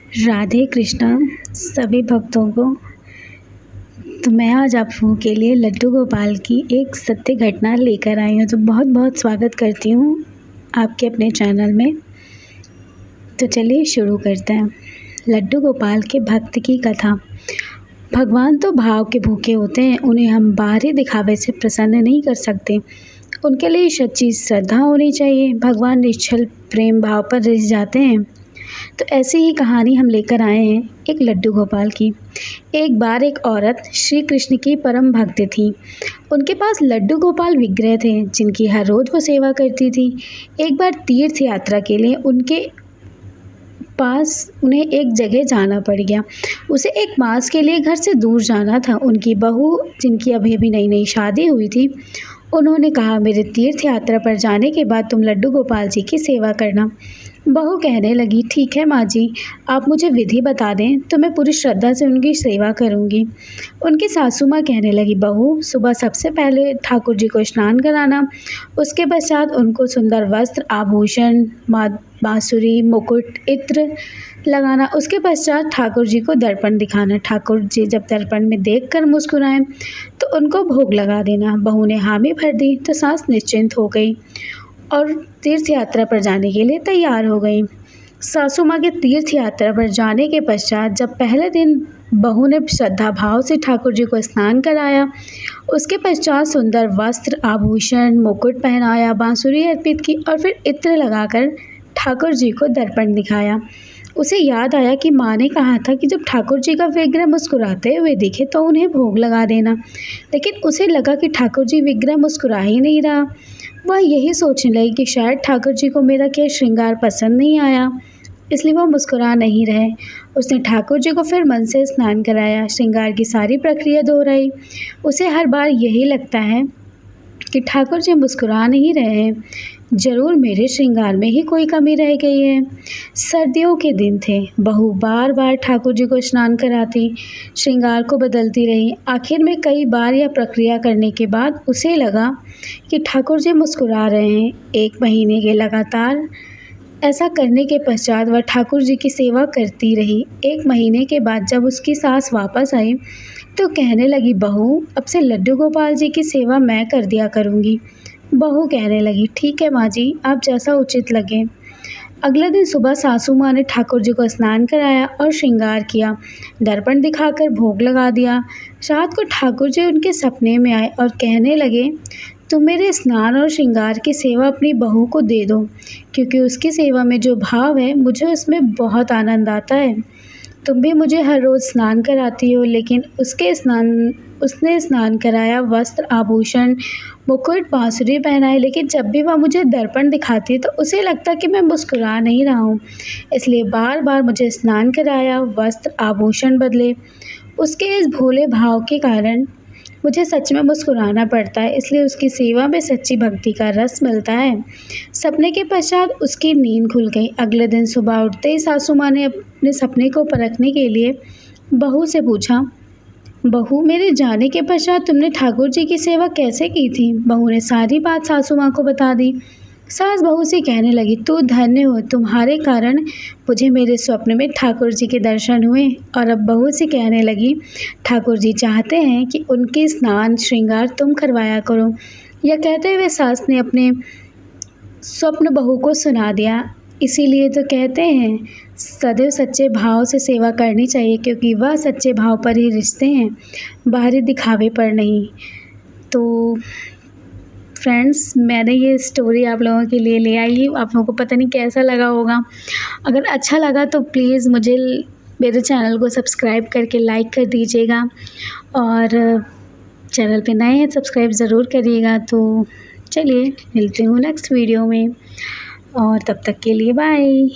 राधे कृष्णा सभी भक्तों को। तो मैं आज आप लोगों के लिए लड्डू गोपाल की एक सत्य घटना लेकर आई हूँ। तो बहुत बहुत स्वागत करती हूँ आपके अपने चैनल में। तो चलिए शुरू करते हैं। लड्डू गोपाल के भक्त की कथा। भगवान तो भाव के भूखे होते हैं, उन्हें हम बाहरी दिखावे से प्रसन्न नहीं कर सकते। उनके लिए सच्ची श्रद्धा होनी चाहिए। भगवान निश्चल प्रेम भाव पर रिझ जाते हैं। तो ऐसी ही कहानी हम लेकर आए हैं एक लड्डू गोपाल की। एक बार एक औरत श्री कृष्ण की परम भक्त थी। उनके पास लड्डू गोपाल विग्रह थे जिनकी हर रोज़ वो सेवा करती थी। एक बार तीर्थ यात्रा के लिए उनके पास उन्हें एक जगह जाना पड़ गया। उसे एक मास के लिए घर से दूर जाना था। उनकी बहू, जिनकी अभी अभी नई नई शादी हुई थी, उन्होंने कहा, मेरे तीर्थ यात्रा पर जाने के बाद तुम लड्डू गोपाल जी की सेवा करना। बहू कहने लगी, ठीक है माँ जी, आप मुझे विधि बता दें तो मैं पूरी श्रद्धा से उनकी सेवा करूँगी। उनकी सासू माँ कहने लगी, बहू, सुबह सबसे पहले ठाकुर जी को स्नान कराना, उसके पश्चात उनको सुंदर वस्त्र, आभूषण, बांसुरी, मुकुट, इत्र लगाना। उसके पश्चात ठाकुर जी को दर्पण दिखाना। ठाकुर जी जब दर्पण में देखकर मुस्कुराएं तो उनको भोग लगा देना। बहू ने हामी भर दी तो सास निश्चिंत हो गई और तीर्थ यात्रा पर जाने के लिए तैयार हो गई। सासू माँ के तीर्थ यात्रा पर जाने के पश्चात जब पहले दिन बहू ने श्रद्धा भाव से ठाकुर जी को स्नान कराया, उसके पश्चात सुंदर वस्त्र, आभूषण, मुकुट पहनाया, बांसुरी अर्पित की और फिर इत्र लगाकर ठाकुर जी को दर्पण दिखाया। उसे याद आया कि माँ ने कहा था कि जब ठाकुर जी का विग्रह मुस्कुराते हुए दिखे तो उन्हें भोग लगा देना, लेकिन उसे लगा कि ठाकुर जी विग्रह मुस्कुरा ही नहीं रहा। वह यही सोचने लगी कि शायद ठाकुर जी को मेरा क्या श्रृंगार पसंद नहीं आया, इसलिए वह मुस्कुरा नहीं रहे। उसने ठाकुर जी को फिर मन से स्नान कराया, श्रृंगार की सारी प्रक्रिया दोहराई। उसे हर बार यही लगता है कि ठाकुर जी मुस्कुरा नहीं रहे हैं, जरूर मेरे श्रृंगार में ही कोई कमी रह गई है। सर्दियों के दिन थे। बहू बार बार ठाकुर जी को स्नान कराती, श्रृंगार को बदलती रही। आखिर में कई बार यह प्रक्रिया करने के बाद उसे लगा कि ठाकुर जी मुस्कुरा रहे हैं। 1 महीने के लगातार ऐसा करने के पश्चात वह ठाकुर जी की सेवा करती रही। 1 महीने के बाद जब उसकी सास वापस आई तो कहने लगी, बहू, अब से लड्डू गोपाल जी की सेवा मैं कर दिया करूँगी। बहू कहने लगी, ठीक है माँ जी, आप जैसा उचित लगे। अगले दिन सुबह सासू माँ ने ठाकुर जी को स्नान कराया और श्रृंगार किया, दर्पण दिखाकर भोग लगा दिया। रात को ठाकुर जी उनके सपने में आए और कहने लगे, तुम मेरे स्नान और श्रृंगार की सेवा अपनी बहू को दे दो, क्योंकि उसकी सेवा में जो भाव है मुझे उसमें बहुत आनंद आता है। तुम भी मुझे हर रोज़ स्नान कराती हो, लेकिन उसने स्नान कराया, वस्त्र, आभूषण, मुकुट, बांसुरी पहनाई, लेकिन जब भी वह मुझे दर्पण दिखाती तो उसे लगता कि मैं मुस्कुरा नहीं रहा हूँ, इसलिए बार बार मुझे स्नान कराया, वस्त्र, आभूषण बदले। उसके इस भोले भाव के कारण मुझे सच में मुस्कुराना पड़ता है, इसलिए उसकी सेवा में सच्ची भक्ति का रस मिलता है। सपने के पश्चात उसकी नींद खुल गई। अगले दिन सुबह उठते ही सासू माँ ने अपने सपने को परखने के लिए बहू से पूछा, बहू, मेरे जाने के पश्चात तुमने ठाकुर जी की सेवा कैसे की थी? बहू ने सारी बात सासू माँ को बता दी। सास बहू से कहने लगी, तू धन्य हो, तुम्हारे कारण मुझे मेरे स्वप्न में ठाकुर जी के दर्शन हुए। और अब बहू से कहने लगी, ठाकुर जी चाहते हैं कि उनके स्नान श्रृंगार तुम करवाया करो। यह कहते हुए सास ने अपने स्वप्न बहू को सुना दिया। इसीलिए तो कहते हैं सदैव सच्चे भाव से सेवा करनी चाहिए, क्योंकि वह सच्चे भाव पर ही रिश्ते हैं, बाहरी दिखावे पर नहीं। तो फ्रेंड्स, मैंने ये स्टोरी आप लोगों के लिए ले आई। आप लोगों को पता नहीं कैसा लगा होगा। अगर अच्छा लगा तो प्लीज़ मुझे मेरे चैनल को सब्सक्राइब करके लाइक कर दीजिएगा, और चैनल पे नए हैं सब्सक्राइब ज़रूर करिएगा। तो चलिए मिलती हूँ नेक्स्ट वीडियो में, और तब तक के लिए बाय।